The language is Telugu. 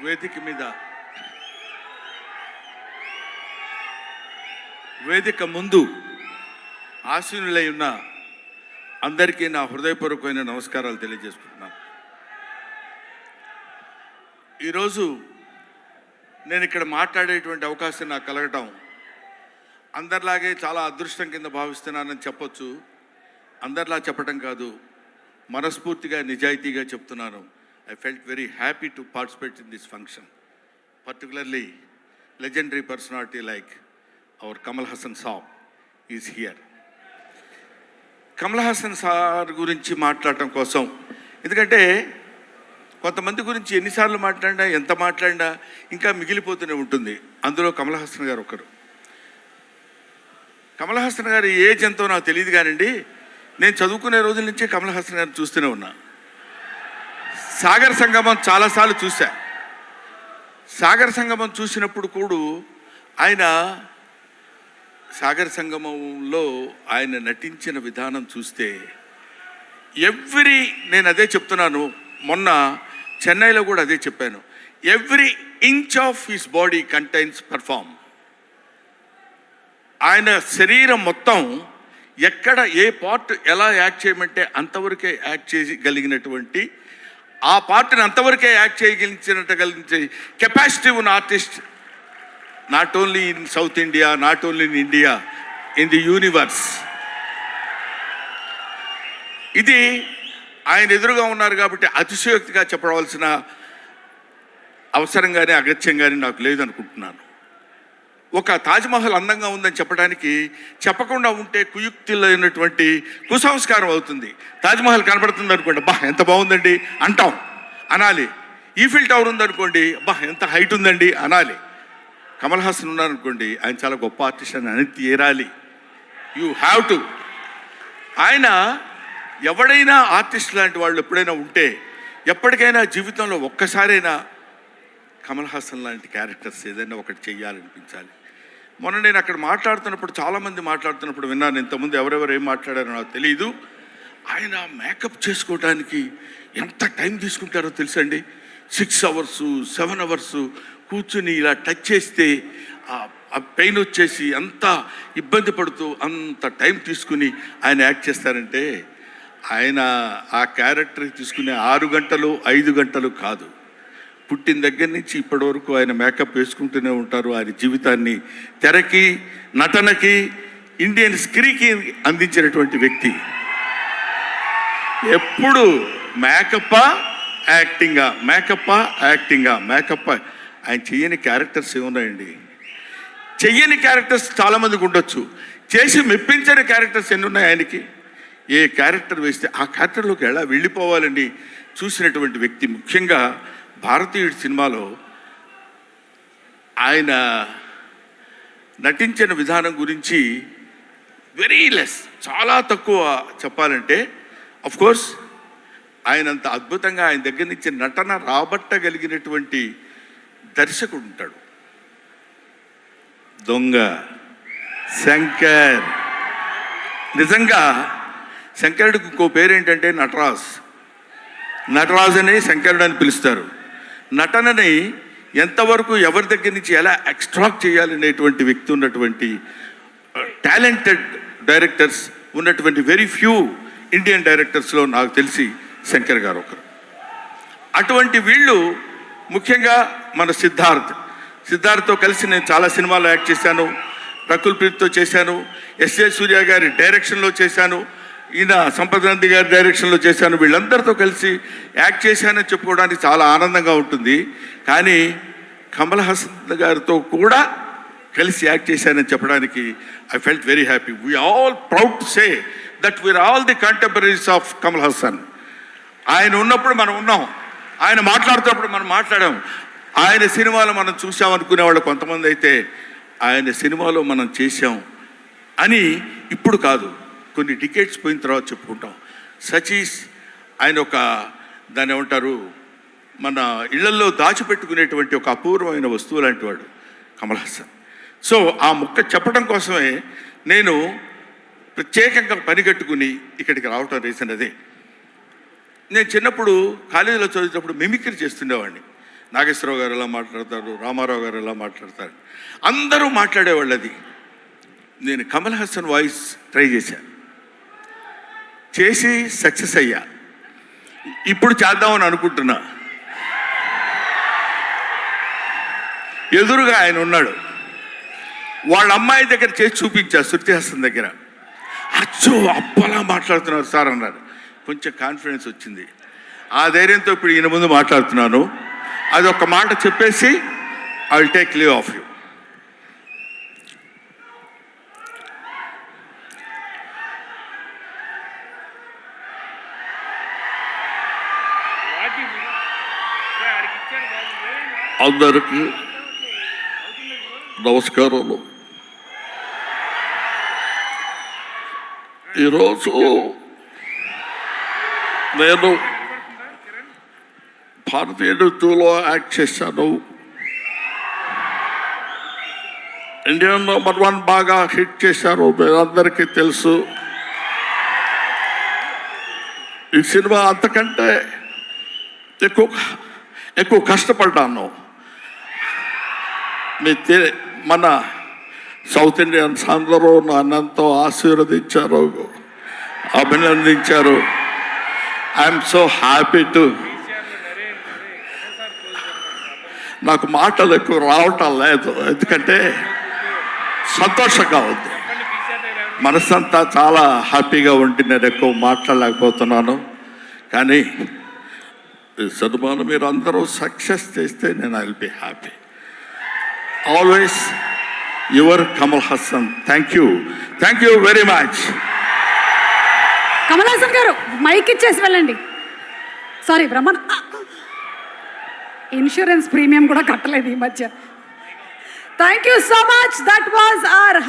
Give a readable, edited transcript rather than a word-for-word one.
వేదిక ముందు ఆశీనులై ఉన్న అందరికీ నా హృదయపూర్వకమైన నమస్కారాలు తెలియజేసుకుంటున్నాను. ఈరోజు నేను ఇక్కడ మాట్లాడేటువంటి అవకాశం నాకు కలగటం అందరిలాగే చాలా అదృష్టం కింద భావిస్తున్నానని చెప్పొచ్చు. అందరిలా చెప్పటం కాదు, మనస్ఫూర్తిగా నిజాయితీగా చెప్తున్నాను. I felt very happy to participate in this function, particularly legendary personality like our Kamal Haasan Saab is here. Kamal Haasan sir గురించి మాట్లాడటం కోసం, ఎందుకంటే కొంతమంది గురించి ఎన్నిసార్లు మాట్లాడినా ఎంత మాట్లాడినా ఇంకా మిగిలిపోతూనే ఉంటుంది. అందులో కమల్ హాసన్ గారు ఒకరు. కమల్ హాసన్ గారు ఏజ్ ఎంతో నాకు తెలియదు కానండి, నేను చదువుకునే రోజుల నుంచి కమల్ హాసన్ గారిని చూస్తూనే ఉన్నా. సాగర్ సంగమం చాలాసార్లు చూశా. సాగర్ సంగమం చూసినప్పుడు కూడా ఆయన సాగర్ సంగమంలో ఆయన నటించిన విధానం చూస్తే నేను అదే చెప్తున్నాను, మొన్న చెన్నైలో కూడా అదే చెప్పాను. Every inch of his body contains perform. ఆయన శరీరం మొత్తం ఎక్కడ ఏ పార్ట్ ఎలా యాక్ట్ చేయమంటే అంతవరకే యాక్ట్ చేయగలిగినటువంటి, ఆ పార్ట్ని అంతవరకే యాక్ట్ చేయగలిగించే కెపాసిటీ ఉన్న artist, not only in south India, not only in India, in the universe. ఇది ఆయన ఎదురుగా ఉన్నారు కాబట్టి అతిశయోక్తిగా చెప్పవలసిన అవసరం కానీ అగత్యం కానీ నాకు లేదనుకుంటున్నాను. ఒక తాజ్మహల్ అందంగా ఉందని చెప్పడానికి చెప్పకుండా ఉంటే కుయుక్తిలోనటువంటి కుసంస్కారం అవుతుంది. తాజ్మహల్ కనబడుతుంది అనుకోండి, బా ఎంత బాగుందండి అంటాం, అనాలి. ఈఫిల్ టవర్ ఉందనుకోండి, బా ఎంత హైట్ ఉందండి అనాలి. కమల్ హాసన్ ఉన్నారనుకోండి, ఆయన చాలా గొప్ప ఆర్టిస్ట్ అని అని తీరాలి. You have to. ఆయన ఎవడైనా ఆర్టిస్ట్ లాంటి వాళ్ళు ఎప్పుడైనా ఉంటే ఎప్పటికైనా జీవితంలో ఒక్కసారైనా కమల్ హాసన్ లాంటి క్యారెక్టర్స్ ఏదైనా ఒకటి చెయ్యాలనిపించాలి. మొన్న నేను అక్కడ మాట్లాడుతున్నప్పుడు, చాలామంది మాట్లాడుతున్నప్పుడు విన్నాను. ఇంతకుముందు ఎవరెవరు ఏం మాట్లాడారో నాకు తెలియదు. ఆయన మేకప్ చేసుకోవడానికి ఎంత టైం తీసుకుంటారో తెలుసండి. 6 hours 7 hours కూర్చుని ఇలా టచ్ చేస్తే ఆ పెయిన్ వచ్చేసి అంత ఇబ్బంది పడుతూ అంత టైం తీసుకుని ఆయన యాక్ట్ చేస్తారంటే, ఆయన ఆ క్యారెక్టర్కి తీసుకునే 6 గంటలు 5 గంటలు కాదు, పుట్టిన దగ్గర నుంచి ఇప్పటి వరకు ఆయన మేకప్ వేసుకుంటూనే ఉంటారు. ఆయన జీవితాన్ని తెరకి, నటనకి, ఇండియన్ స్క్రీన్కి అందించినటువంటి వ్యక్తి. ఎప్పుడు మేకప్పా యాక్టింగా, మేకప్పా యాక్టింగా, మేకప్పా. ఆయన చెయ్యని క్యారెక్టర్స్ ఏమున్నాయండి? చెయ్యని క్యారెక్టర్స్ చాలామందికి ఉండొచ్చు, చేసి మెప్పించని క్యారెక్టర్స్ ఎన్ని ఉన్నాయి ఆయనకి. ఏ క్యారెక్టర్ వేస్తే ఆ క్యారెక్టర్లోకి ఎలా వెళ్ళిపోవాలని చూసినటువంటి వ్యక్తి. ముఖ్యంగా భారతీయుడి సినిమాలో ఆయన నటించిన విధానం గురించి వెరీ లెస్, చాలా తక్కువ చెప్పాలంటే. అఫ్కోర్స్ ఆయనంత అద్భుతంగా ఆయన దగ్గర నుంచి నటన రాబట్టగలిగినటువంటి దర్శకుడు ఉంటాడు. దొంగ శంకర్. నిజంగా శంకరుడికి ఇంకో పేరేంటంటే నటరాజ్ అని శంకరుడు అని పిలుస్తారు. నటనని ఎంతవరకు ఎవరి దగ్గర నుంచి ఎలా ఎక్స్ట్రాక్ట్ చేయాలనేటువంటి వ్యక్తి ఉన్నటువంటి టాలెంటెడ్ డైరెక్టర్స్ ఉన్నటువంటి వెరీ ఫ్యూ ఇండియన్ డైరెక్టర్స్లో నాకు తెలిసి శంకర్ గారు ఒకరు. అటువంటి వీళ్ళు, ముఖ్యంగా మన సిద్ధార్థ్తో కలిసి నేను చాలా సినిమాల్లో యాక్ట్ చేశాను. రకుల్ ప్రీత్తో చేశాను, ఎస్ఏ సూర్య గారి డైరెక్షన్లో చేశాను, ఈయన సంపత్ నంది గారి డైరెక్షన్లో చేశాను. వీళ్ళందరితో కలిసి యాక్ట్ చేశానని చెప్పుకోవడానికి చాలా ఆనందంగా ఉంటుంది. కానీ కమల్ హాసన్ గారితో కూడా కలిసి యాక్ట్ చేశానని చెప్పడానికి I felt very happy. We all proud to say that we are all the contemporaries of Kamal Haasan. ఆయన ఉన్నప్పుడు మనం ఉన్నాం, ఆయన మాట్లాడుతున్నప్పుడు మనం మాట్లాడాం. ఆయన సినిమాలో మనం చూసామనుకునే వాళ్ళు కొంతమంది అయితే ఆయన సినిమాలో మనం చేశాం అని ఇప్పుడు కాదు, కొన్ని డికేట్స్ పోయిన తర్వాత చెప్పుకుంటాం. సచీస్ ఆయన ఒక దాన్ని ఏమంటారు, మన ఇళ్లల్లో దాచిపెట్టుకునేటువంటి ఒక అపూర్వమైన వస్తువు లాంటి వాడు కమల్ హాసన్. సో ఆ ముక్క చెప్పడం కోసమే నేను ప్రత్యేకంగా పనిగట్టుకుని ఇక్కడికి రావటం రీజన్ అదే. నేను చిన్నప్పుడు కాలేజీలో చదివేటప్పుడు మిమిక్రీ చేస్తుండేవాడిని. నాగేశ్వరరావు గారు ఎలా మాట్లాడతారు, రామారావు గారు ఎలా మాట్లాడతారు, అందరూ మాట్లాడేవాళ్ళు. అది నేను కమల్ హాసన్ వాయిస్ ట్రై చేసి సక్సెస్ అయ్యా. ఇప్పుడు చేద్దామని అనుకుంటున్నా. ఎదురుగా ఆయన ఉన్నాడు, వాళ్ళ అమ్మాయి దగ్గర చేసి చూపించా, శృతి హాసన్ దగ్గర. అచ్చో అప్పలా మాట్లాడుతున్నారు సార్ అన్నాడు. కొంచెం కాన్ఫిడెన్స్ వచ్చింది. ఆ ధైర్యంతో ఇప్పుడు ఈయన ముందు మాట్లాడుతున్నాను. అది ఒక మాట చెప్పేసి I will take leave of you. అందరికీ నమస్కారాలు. ఈరోజు నేను భారతీయ నృత్యంలో యాక్ట్ చేశాను. ఇండియన్ నెంబర్ 1 బాగా హిట్ చేశారు, మీరందరికీ తెలుసు. ఈ సినిమా అంతకంటే ఎక్కువ కష్టపడ్డాను. మన సౌత్ ఇండియన్స్ అందరూ నన్నంతో ఆశీర్వదించారు, అభినందించారు. I'm so happy to. నాకు మాటలు ఎక్కువ రావటం లేదు, ఎందుకంటే సంతోషంగా ఉంది. మనసంతా చాలా హ్యాపీగా ఉండి నేను ఎక్కువ మాట్లాడలేకపోతున్నాను. కానీ ఈ సినిమాను మీరు అందరూ సక్సెస్ చేస్తే నేను I will be happy. Always your Kamal Haasan. Thank you very much. Kamal Haasan గారు మైక్ ఇచ్చేసి వెళ్ళండి. సారీ బ్రహ్మన్, ఇన్సూరెన్స్ ప్రీమియం కూడా కట్టలేదు ఈ మధ్య. Thank you so much. That was our